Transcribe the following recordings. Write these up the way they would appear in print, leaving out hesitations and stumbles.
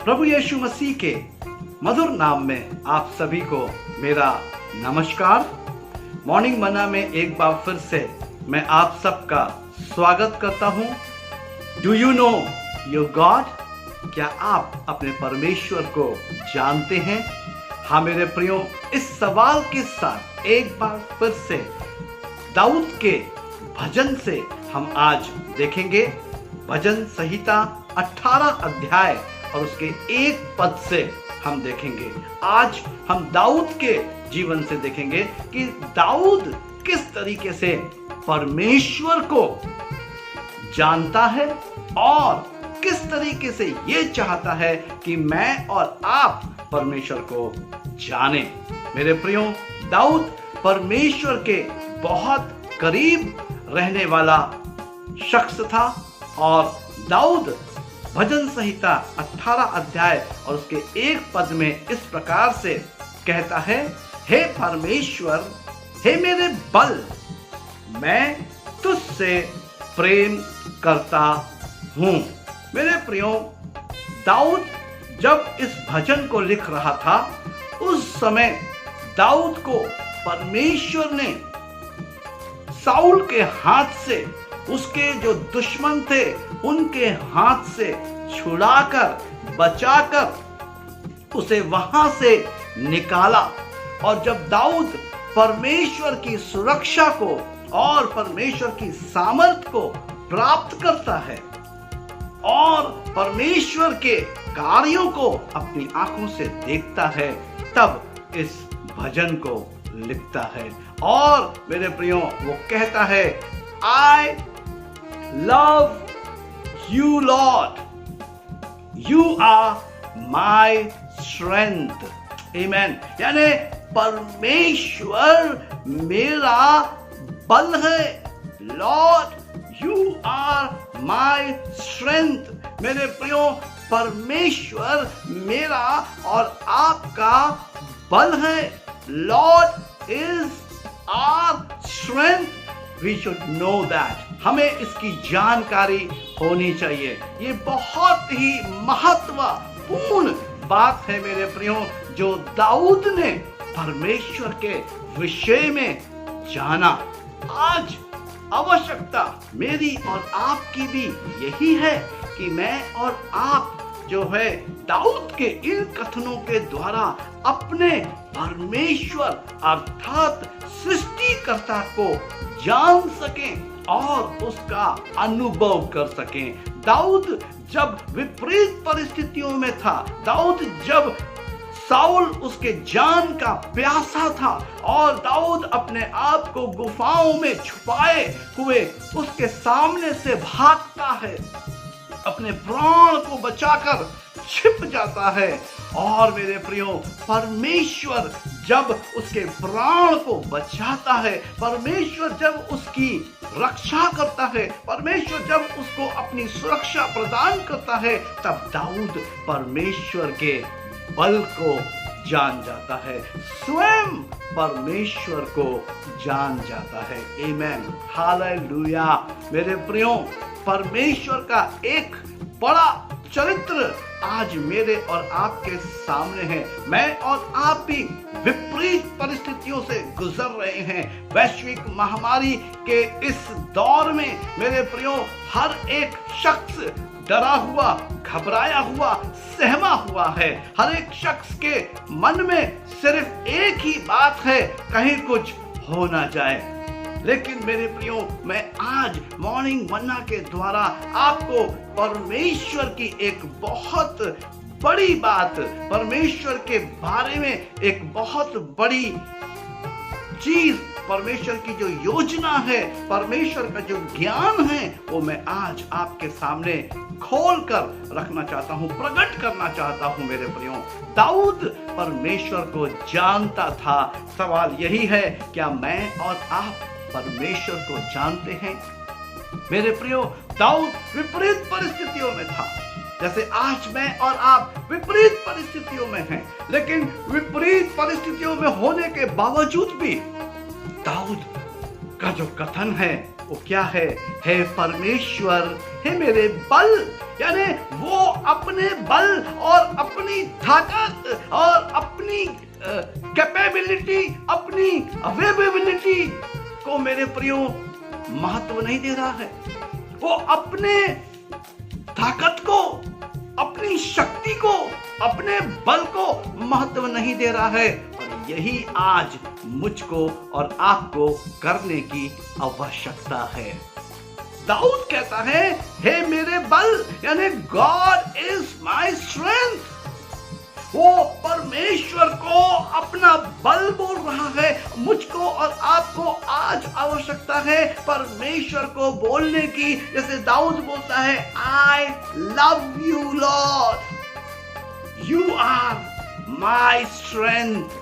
प्रभु यीशु मसीह के मधुर नाम में आप सभी को मेरा नमस्कार। मॉर्निंग मन्ना में एक बार फिर से मैं आप सबका स्वागत करता हूं। Do you know your God? क्या आप अपने परमेश्वर को जानते हैं? हाँ मेरे प्रियो, इस सवाल के साथ एक बार फिर से दाऊद के भजन से हम आज देखेंगे। भजन संहिता 18 अध्याय और उसके एक पद से हम देखेंगे। आज हम दाऊद के जीवन से देखेंगे कि दाऊद किस तरीके से परमेश्वर को जानता है और किस तरीके से ये चाहता है कि मैं और आप परमेश्वर को जाने। मेरे प्रियो, दाऊद परमेश्वर के बहुत करीब रहने वाला शख्स था और दाऊद भजन संहिता 18 अध्याय और उसके एक पद में इस प्रकार से कहता है, हे परमेश्वर, हे मेरे बल, मैं तुझसे प्रेम करता हूं। मेरे प्रियो, दाऊद जब इस भजन को लिख रहा था उस समय दाऊद को परमेश्वर ने साउल के हाथ से, उसके जो दुश्मन थे उनके हाथ से छुड़ाकर बचाकर उसे वहां से निकाला। और जब दाऊद परमेश्वर की सुरक्षा को और परमेश्वर की सामर्थ को प्राप्त करता है और परमेश्वर के कार्यों को अपनी आंखों से देखता है, तब इस भजन को लिखता है। और मेरे प्रियो, वो कहता है, I love you, Lord. You are my strength. Amen. यानी परमेश्वर मेरा बल है। Lord, you are my strength. मेरे प्रियो, परमेश्वर मेरा और आपका बल है। Lord is our strength. We should know that. हमें इसकी जानकारी होनी चाहिए। ये बहुत ही महत्वपूर्ण बात है मेरे प्रियो, जो दाऊद ने परमेश्वर के विषय में जाना। आज आवश्यकता मेरी और आपकी भी यही है कि मैं और आप जो है दाऊद के इन कथनों के द्वारा अपने परमेश्वर अर्थात सृष्टिकर्ता को जान सकें और उसका अनुभव कर सकें। दाऊद जब विपरीत परिस्थितियों में था, दाऊद जब साउल उसके जान का प्यासा था और दाऊद अपने आप को गुफाओं में छुपाए हुए उसके सामने से भागता है, अपने प्राण को बचाकर छिप जाता है। और मेरे प्रियो, परमेश्वर जब उसके प्राण को बचाता है, परमेश्वर जब उसकी रक्षा करता है, परमेश्वर जब उसको अपनी सुरक्षा प्रदान करता है, तब दाऊद परमेश्वर के बल को जान जाता है, स्वयं परमेश्वर को जान जाता है। आमेन, हालेलुया। मेरे प्रियो, परमेश्वर का एक बड़ा चरित्र आज मेरे और आपके सामने है। मैं और आप भी विपरीत परिस्थितियों से गुजर रहे हैं। वैश्विक महामारी के इस दौर में मेरे प्रियो, हर एक शख्स डरा हुआ, घबराया हुआ, सहमा हुआ है। हर एक शख्स के मन में सिर्फ एक ही बात है, कहीं कुछ हो ना जाए। लेकिन मेरे प्रियो, मैं आज मॉर्निंग मन्ना के द्वारा आपको परमेश्वर की एक बहुत बड़ी बात, परमेश्वर के बारे में एक बहुत बड़ी चीज, परमेश्वर की जो योजना है, परमेश्वर का जो ज्ञान है, वो मैं आज आपके सामने खोल कर रखना चाहता हूं, प्रकट करना चाहता हूं। मेरे प्रियो, दाऊद परमेश्वर को जानता था। सवाल यही है, क्या मैं और आप परमेश्वर को जानते हैं? मेरे प्रियो, दाऊद विपरीत परिस्थितियों में था, जैसे आज मैं और आप विपरीत परिस्थितियों में हैं। लेकिन विपरीत परिस्थितियों में होने के बावजूद भी दाऊद का जो कथन है वो क्या है? हे परमेश्वर, हे मेरे बल, यानी वो अपने बल और अपनी ताकत और अपनी कैपेबिलिटी, अपनी अवेलेबिलिटी को मेरे प्रियो महत्व नहीं दे रहा है। वो अपने ताकत को, अपनी शक्ति को, अपने बल को महत्व नहीं दे रहा है। और यही आज मुझको और आपको करने की आवश्यकता है। दाऊद कहता है, हे मेरे बल, यानी गॉड इज माय स्ट्रेंथ। वो परमेश्वर को अपना बल बोल रहा है। मुझको और आपको आज आवश्यकता है परमेश्वर को बोलने की, जैसे दाऊद बोलता है, I love you Lord, you are my strength.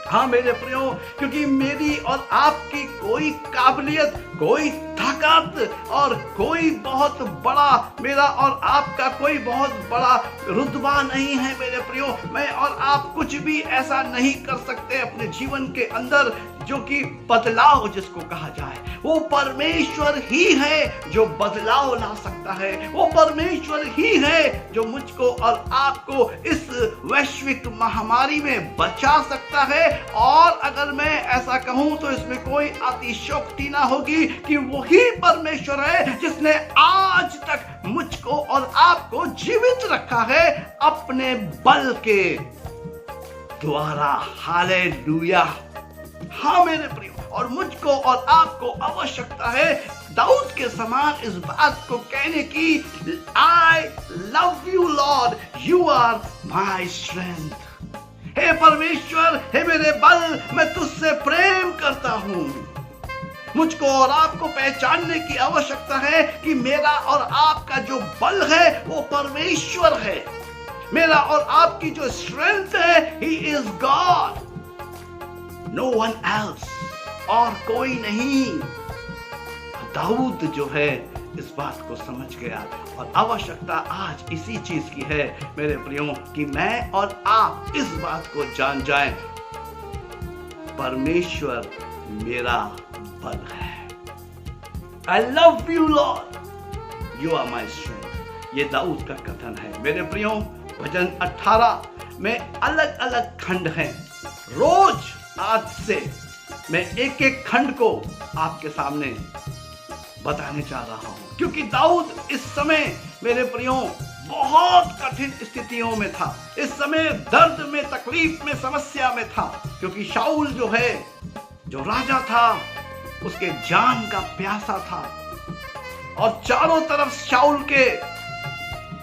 हाँ मेरे प्रियो, क्योंकि मेरी और आपकी कोई काबिलियत, कोई ताकत और कोई बहुत बड़ा, मेरा और आपका कोई बहुत बड़ा रुतबा नहीं है मेरे प्रियो। मैं और आप कुछ भी ऐसा नहीं कर सकते अपने जीवन के अंदर जो कि बदलाव जिसको कहा जाए। वो परमेश्वर ही है जो बदलाव ला सकता है। वो परमेश्वर ही है जो मुझको और आपको इस वैश्विक महामारी में बचा सकता है। और अगर मैं ऐसा कहूं तो इसमें कोई अतिशयोक्ति ना होगी कि वही परमेश्वर है जिसने आज तक मुझको और आपको जीवित रखा है अपने बल के द्वारा। हालेलुया। हाँ मेरे प्रियो, और मुझको और आपको आवश्यकता है दाऊद के समान इस बात को कहने की, I love you Lord, you are my strength. हे परमेश्वर, हे मेरे बल, मैं तुझसे प्रेम करता हूं। मुझको और आपको पहचानने की आवश्यकता है कि मेरा और आपका जो बल है वो परमेश्वर है। मेरा और आपकी जो स्ट्रेंथ है, he is God, no one else, और कोई नहीं। दाऊद जो है इस बात को समझ गया, और आवश्यकता आज इसी चीज की है मेरे प्रियो कि मैं और आप इस बात को जान जाएं, परमेश्वर मेरा बल है। I love you Lord, you are my strength। ये दाऊद का कथन है मेरे प्रियो। भजन 18 में अलग अलग खंड हैं। रोज आज से मैं एक एक खंड को आपके सामने बताने जा रहा हूं, क्योंकि दाऊद इस समय मेरे प्रियो बहुत कठिन स्थितियों में था। इस समय दर्द में, तकलीफ में, समस्या में था, क्योंकि शाऊल जो है, जो राजा था, उसके जान का प्यासा था और चारों तरफ शाऊल के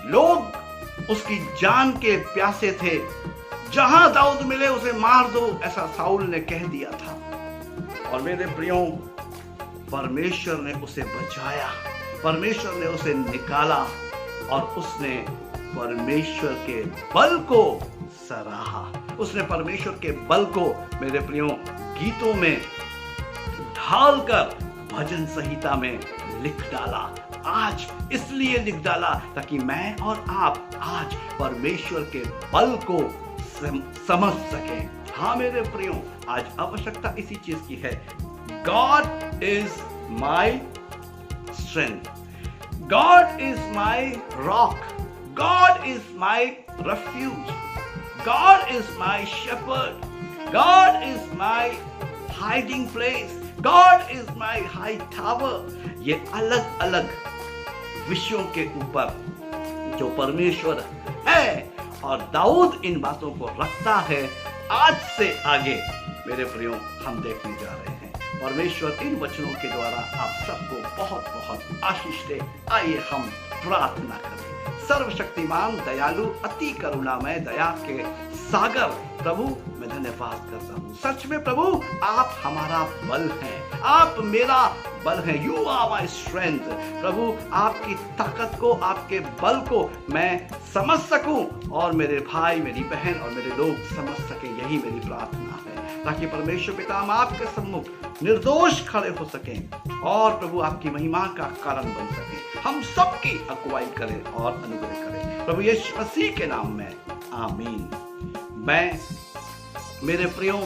लोग उसकी जान के प्यासे थे। जहां दाऊद मिले उसे मार दो, ऐसा शाऊल ने कह दिया था। और मेरे प्रियो, परमेश्वर ने उसे बचाया, परमेश्वर ने उसे निकाला और उसने परमेश्वर के बल को सराहा। उसने परमेश्वर के बल को मेरे प्रियो गीतों में ढालकर भजन संहिता में लिख डाला। आज इसलिए लिख डाला ताकि मैं और आप आज परमेश्वर के बल को समझ सकें। हाँ मेरे प्रियो, आज आवश्यकता इसी चीज की है। God is my strength, God is my rock, God is my refuge, God is my shepherd, God is my hiding place, God is my high tower। ये अलग अलग विषयों के ऊपर जो परमेश्वर है और दाऊद इन बातों को रखता है। आज से आगे मेरे प्रियो हम देखने जा रहे हैं। परमेश्वर इन वचनों के द्वारा आप सबको बहुत बहुत आशीष दे। आइए हम प्रार्थना करें। सर्वशक्तिमान, दयालु, अति करुणामय, दया के सागर प्रभु, मैं धन्यवाद करता हूँ। सच में प्रभु, आप हमारा बल हैं, आप मेरा बल है। You are my strength. प्रभु, आपकी ताकत को, आपके बल को मैं समझ सकूं और मेरे भाई, मेरी बहन और मेरे लोग समझ सकें, यही मेरी प्रार्थना है, ताकि परमेश्वर पिता हम आपके सम्मुख निर्दोष खड़े हो सकें और प्रभु आपकी महिमा का कारण बन सके। हम सबकी अगुवाई करें और अनुग्रह करें प्रभु यीशु मसीह के नाम में, आमीन। मैं मेरे प्रियो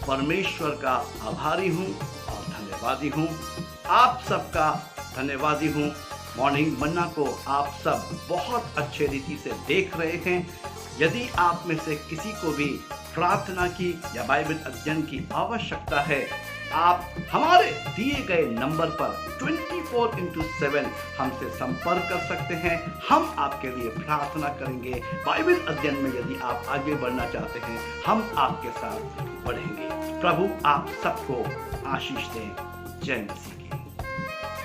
परमेश्वर का आभारी हूं और धन्यवाद। धन्यवादी हूँ। आप सबका धन्यवादी हूँ। मॉर्निंग मन्ना को आप सब बहुत अच्छे रीति से देख रहे हैं। यदि आप में से किसी को भी प्रार्थना की या बाइबल अध्ययन की आवश्यकता है, आप हमारे दिए गए नंबर पर 24/7 हमसे संपर्क कर सकते हैं। हम आपके लिए प्रार्थना करेंगे। बाइबल अध्ययन में यदि आप आगे बढ़ना चाहते हैं, हम आपके साथ बढ़ेंगे। प्रभु आप सबको आशीष दें। जय मसीह।